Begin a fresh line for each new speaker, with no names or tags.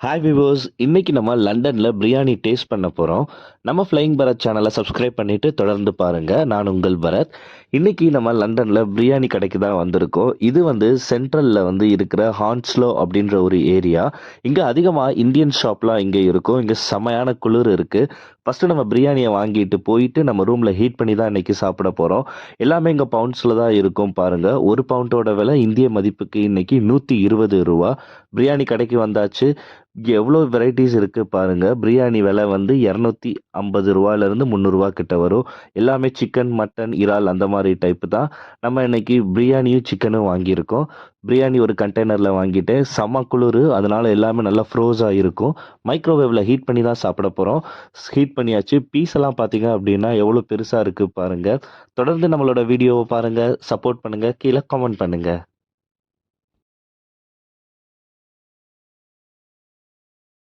Hi விவோஸ், இன்னைக்கு நம்ம லண்டன்ல பிரியாணி டேஸ்ட் பண்ண போறோம். நம்ம ஃப்ளையிங் பரத் சேனலை சப்ஸ்கிரைப் பண்ணிட்டு தொடர்ந்து பாருங்க. நான் உங்கள் பரத். இன்னைக்கு நம்ம லண்டன்ல பிரியாணி கடைக்கு தான் வந்திருக்கோம். இது சென்ட்ரல்ல இருக்கிற ஹான்ஸ்லோ அப்படின்ற ஒரு ஏரியா. இங்க அதிகமா இந்தியன் ஷாப்லாம் இங்க இருக்கும். இங்க செமையான குளிர் இருக்கு. ஃபர்ஸ்ட் நம்ம பிரியாணியை வாங்கிட்டு போயிட்டு நம்ம ரூம்ல ஹீட் பண்ணி தான் இன்னைக்கு சாப்பிட போறோம். எல்லாமே இங்க பவுண்ட்ஸ்ல தான் இருக்கும் பாருங்க. ஒரு பவுண்டோட விலை இந்திய மதிப்புக்கு இன்னைக்கு 120 ரூபா. பிரியாணி கடைக்கு வந்தாச்சு. இங்க எவ்வளோ வெரைட்டிஸ் இருக்கு பாருங்க. பிரியாணி விலை 250 ரூபாயிலிருந்து 300 கிட்ட வரும். எல்லாமே சிக்கன், மட்டன், இறால் அந்த மாதிரி டைப் தான். நம்ம இன்னைக்கு பிரியாணியும் சிக்கனும் வாங்கியிருக்கோம். பிரியாணி ஒரு கண்டெய்னர்ல வாங்கிட்டேன். செம குளிர், அதனால எல்லாமே நல்லா ஃப்ரோஸா இருக்கும். மைக்ரோவேவ்ல ஹீட் பண்ணி தான் சாப்பிட போறோம். ஹீட் பண்ணியாச்சு. பீஸ் எல்லாம் பார்த்தீங்க அப்படின்னா எவ்வளோ பெருசா இருக்கு பாருங்க. தொடர்ந்து நம்மளோட வீடியோவை பாருங்க, சப்போர்ட் பண்ணுங்க, கீழே கமெண்ட் பண்ணுங்க.